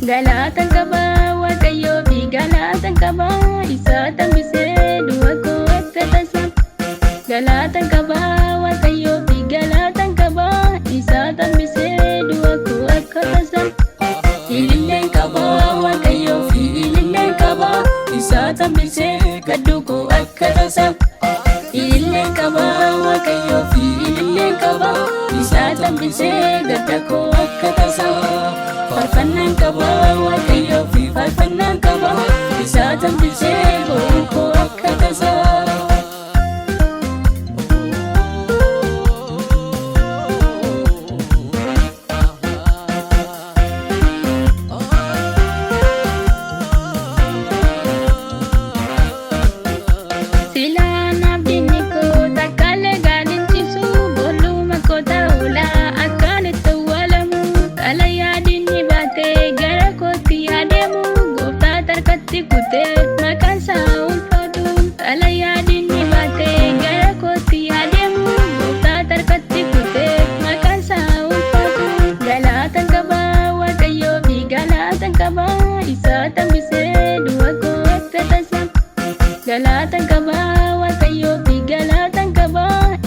Galaatan Qaba Waaqayyoo fi Galaatan Qaba isa tambisee du'a koo akka tasaa. Galaatan Qaba Waaqayyoo fi Galaatan Qaba isa tambisee du'a koo akka tasaa. Ililleen qaba Waaqayyoo fi ililleen qaba isa tambisee gadduu koo akka tasaa. Ililleen qaba Waaqayyoo fi ililleen qaba isa tambisee gadda koo akka tasaa. Farfannaan qaba Waaqayyoo fi farfannaan qaba isa tambisee bo'uu koo akka tasaa. Galaatan Qaba Waaqayyoo fi Galaatan Qaba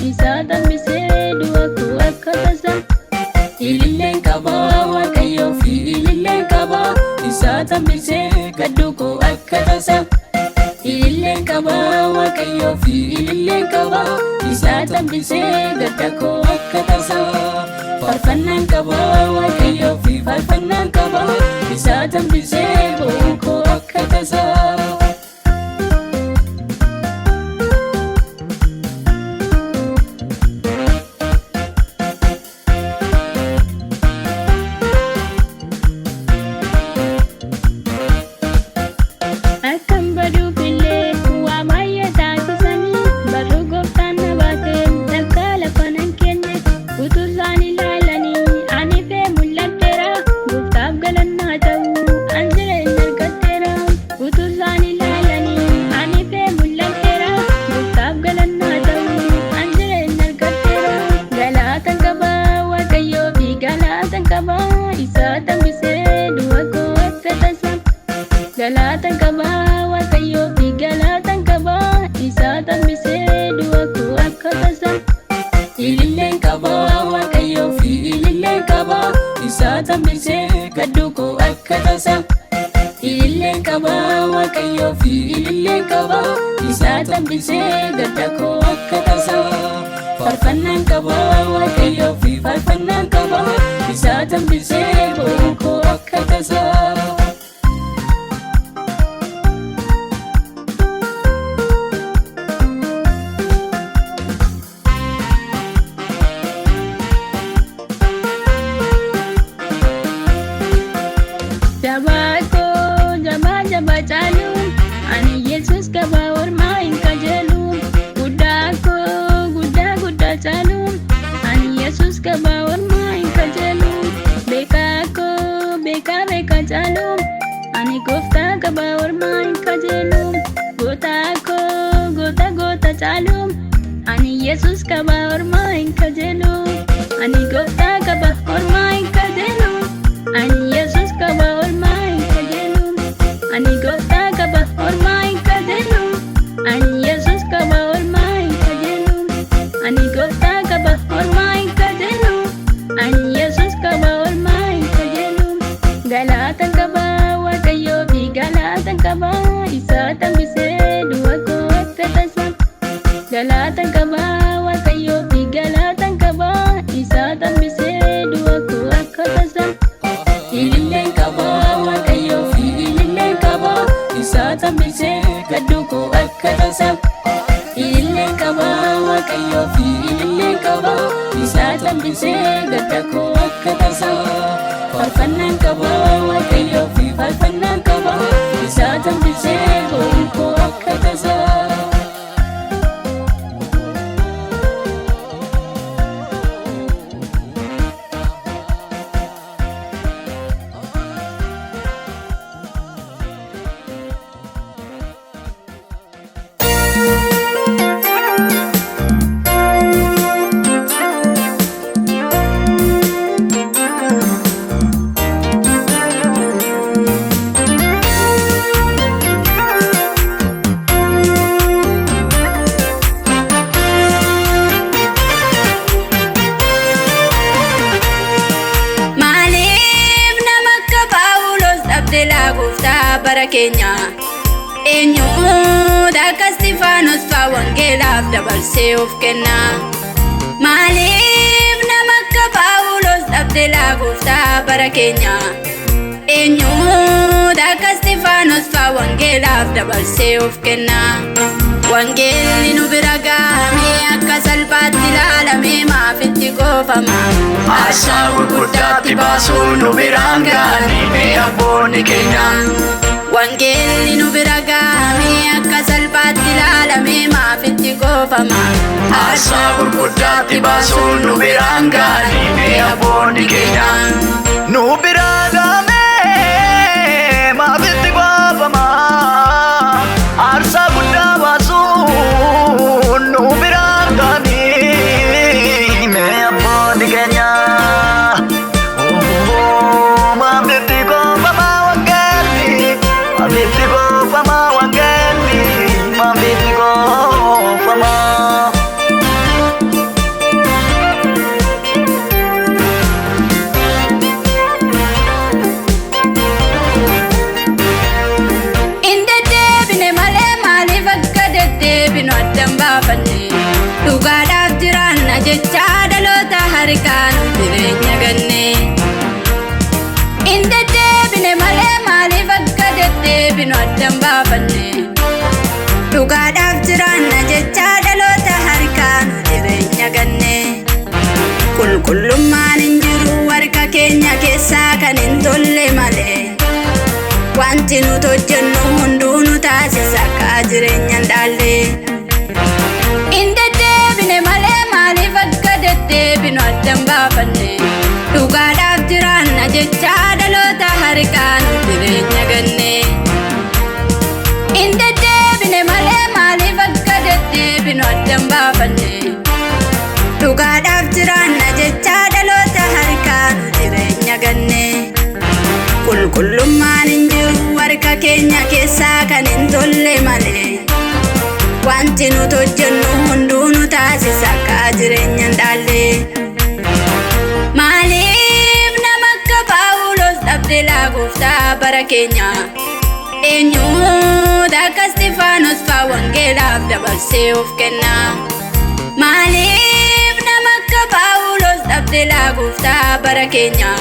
isa tambisee du'a koo akka tasaa. Ililleen qaba Waaqayyoo fi ililleen qaba isa tambisee gadduu koo akka tasaa. Ililleen qaba Waaqayyoo fi ililleen qaba isa tambisee gadda koo akka tasaa. Farfannaan qaba Waaqayyoo fi farfannaan qaba isa tambisee bo'uu koo akka tasaa. Galaatan Qaba Waaqayyoo fi Galaatan Qaba isa tambisee du'a koo akka tasaa. Ililleen qaba Waaqayyoo fi ililleen qaba isa tambisee gadduu koo akka tasaa. Ililleen qaba Waaqayyoo fi ililleen qaba isa tambisee gadda koo akka tasaa. Farfannaan qaba Waaqayyoo fi farfannaan qaba isa tambisee bo'uu koo akka tasaa. Jaba caalu ani Yesuus qaba ormaa hin kajeelu. Guddaa caalu ani Yesuus qaba ormaa hin kajeelu. Beekaa caalu ani gooftaa qaba ormaa hin kajeelu. Goota caalu ani Yesuus qaba ormaa hin kajeelu. Ani gooftaa qaba ormaa hin kajeelu. Ani Yesuus qaba ormaa hin kajeelu. Ani gooftaa qaba ormaa hin kajeelu. Ani Yesuus qaba ormaa hin kajeelu. Ani gooftaa qaba ormaa hin kajeelu. Ani Yesuus qaba ormaa hin kajeelu. Galaatan Qaba Waaqayyoo fi Galaatan Qaba isa tambisee du'a koo akka tasaa. Galaatan Qaba Waaqayyoo fi Galaatan Qaba isa tambisee du'a koo akka tasaa. Ililleen qaba Waaqayyoo fi ililleen qaba isa tambisee gadduu koo akka tasaa. Ililleen qaba Waaqayyoo fi ililleen qaba isa tambisee gadda koo akka tasaa. Farfannaan qaba Waaqayyoo fi farfannaan qaba isa tambisee bo'uu koo akka tasaa. bara keenya eenyuudha akka Istifaanos fa'aa wangeelaaf dabarsee of kenna. Maaliif nama akka Phaawulos dhabdee Gooftaa bara keenya eenyuudha akka Istifaanos fa'aa wangeelaaf dabarsee of kenna. Wangeelli nu bira gahamee akka salphaatti ilaalamee maaf itti goofama? Aarsaa gurguddaatti baasuun nu biraan gahamee abboonni keenya. Wangeelli nu bira gahamee akka salphaatti ilaalamee maaf itti goofama? Aarsaa gurguddaatti baasuun nu biraan gahamee abboonni keenya. Nu biraan gahamee maaf itti goofama? Aarsaa guddaa baasuun nu biraan gahamee abboonni keenya. Maaf itti goofama wangeelli? Maaf itti goofama wangeelli? Maaf itti goofama? Dhugaadhaaf jiraanna jechaa dhaloota harkaan jireenya ganne. Hin deddeebine malee maaliif akka deddeebinu addan baafanne? Dhugaadhaaf jiraanna jechaa dhaloota harkaan jireenya ganne. Qulqullummaan hin jiru harka keenya keessaa kan hin tolle malee. Wanti nuti hojjennu hunduu nu taasisa akka jireenya hin dhaalle. Hin deddeebine malee maaliif akka deddeebinu addan baafanne? Dhugaadhaaf jiraanna jechaa dhaloota harkaan jireenya ganne. Hin deddeebine malee maaliif akka deddeebinu addan baafanne? Dhugaadhaaf jiraanna jechaa dhaloota harkaan jireenya ganne. Qulqullummaan hin jiru harka keenya keessaa kan hin tolle malee. Wanti nuti hojjennu hunduu nu taasisa akka jireenya hin dhaalle. Maaliif nama akka Phaawulos dhabdee Gooftaa bara keenya eenyuudha akka Istifaanos fa'aa wangeelaaf dabarsee of kenna? Maaliif nama akka Phaawulos dhabdee Gooftaa bara keenya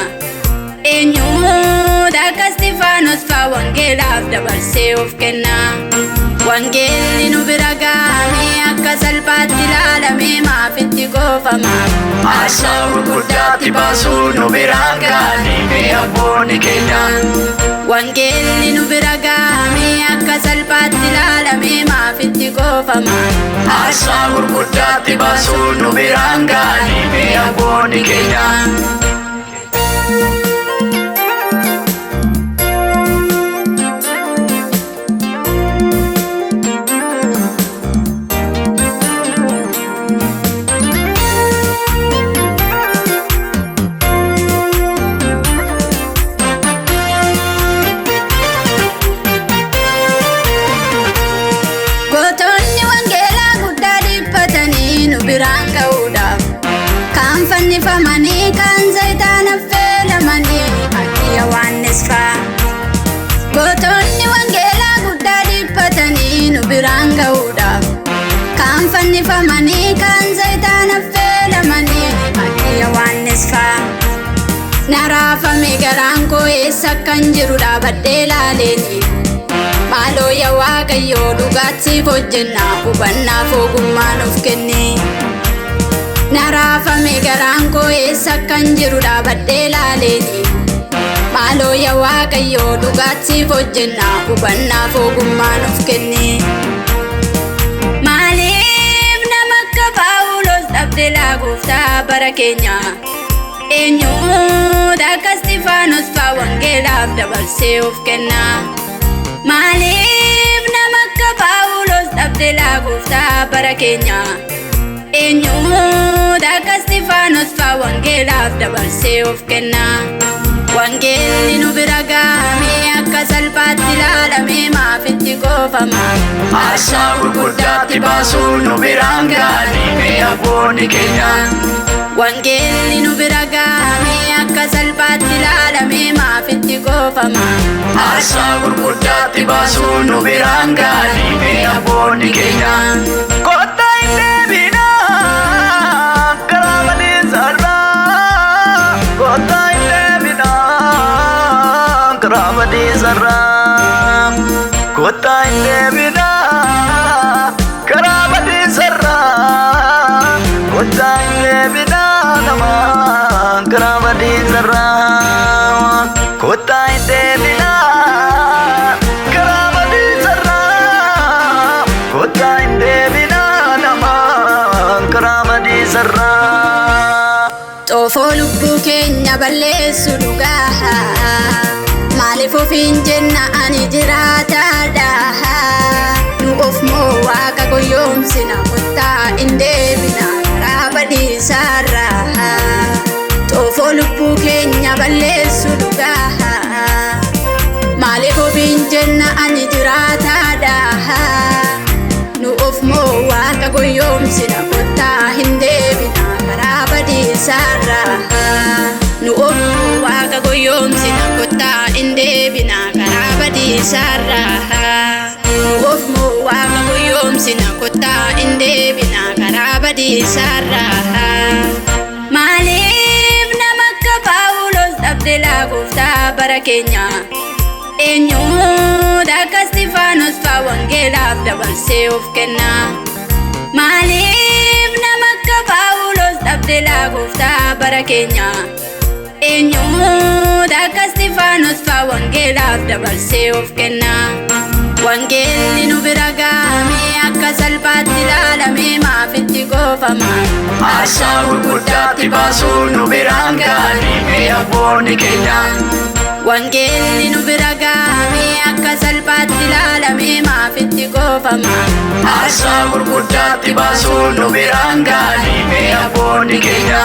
eenyuudha akka Istifaanos fa'aa wangeelaaf dabarsee of kenna? Wangeelli nu bira gahamee akka salphaatti ilaalamee maaf itti goofama? Aarsaa gurguddaatti baasuun nu biraan gahamee abboonni keenya. Wangeelli nu bira gahamee akka salphaatti ilaalamee maaf itti goofama? Aarsaa gurguddaatti baasuun nu biraan gahamee abboonni keenya. Biraan ga'uudhaaf kan fannifamanii kan zayitaan affeelamanii akka Yohaannis fa'aa. Gootonni wangeelaa guddaa dhiphatanii nu biraan ga'uudhaaf kan fannifamanii kan zayitaan affeelamanii akka Yohaannis fa'aa. Na raafame garaan koo eessa akkan jiru dhaabadhee ilaaleeni. Maaloo yaa Waaqayyoo dhugaatiif hojjennaa hubannaaf ogummaa nuuf kenne. Na raafame garaan koo eessa akkan jiru dhaabadhee ilaaleeni. Maaloo yaa Waaqayyoo dhugaatiif hojjennaa hubannaaf ogummaa nuuf kenne. Maaliif nama akka Phaawulos dhabdee Gooftaa bara keenya eenyuudha akka Istifaanos fa'aa wangeelaaf dabarsee of kenna? Maaliif nama akka Phaawulos dhabdee Gooftaa bara keenya eenyuudha akka Istifaanos fa'aa wangeelaaf dabarsee of kenna? Wangeelli nu bira gahamee akka salphaatti ilaalamee maaf itti goofama? Aarsaa gurguddaatti baasuun nu biraan gahamee abboonni keenya. Wangeelli nu bira gahamee akka salphaatti ilaalamee maaf itti fitti goofama. Aarsaa gurguddaatti baasuun nu biraan gaadhime abboonni keenya. Kottaa hin deebinaa karaa badiisarraa. Kottaa hin deebinaa karaa badiisarraa. Kottaa hin deebinaa karaa badiisarraa. Kottaa hin deebinaa namaa karaa badiisarraa. Kottaa hin deebinaa karaa badiisarraa. Kottaa hin deebinaa namaa karaa badiisarraa. Xoofoo lubbuu keenya balleessu dhugaa. Maaliif ofiin jenna ani jiraataadha. Nu of moo waaqa gowwoomsina. Kottaa hin deebina karaa badiisarraa. Xoofoo lubbuu keenya balleessu dhugaa. Maaliif ofiin jenna ani jiraataadha. Nu of moo waaqa gowwoomsina. Kottaa hin deebina karaa badiisarraa. Nu of moo waaqa gowwoomsina. Kottaa hin deebina karaa badiisarraa. Nu of moo waaqa gowwoomsina. Kottaa hin deebina karaa badiisarraa. Maaliif nama akka Paawulos dhabde laa Gooftaa bara keenya. Eenyuudha akka Istifaanos faa wangeelaaf dabarsee of kenna. Maaliif nama akka Paawulos dhabde laa Gooftaa bara keenya. Eenyuudha akka Istifaanos faa wangeelaaf dabarsee of kenna. Wangeelli nu bira gaame akka salphaatti ilaalame maafitti goofama. Aarsaa gurguddaatti baasuun nu biraan gaadhime abboonni keenya. Wangeelli nu bira gaame akka salphaatti ilaalame maafitti goofama. Aarsaa gurguddaatti baasuun nu biraan gaadhime abboonni keenya.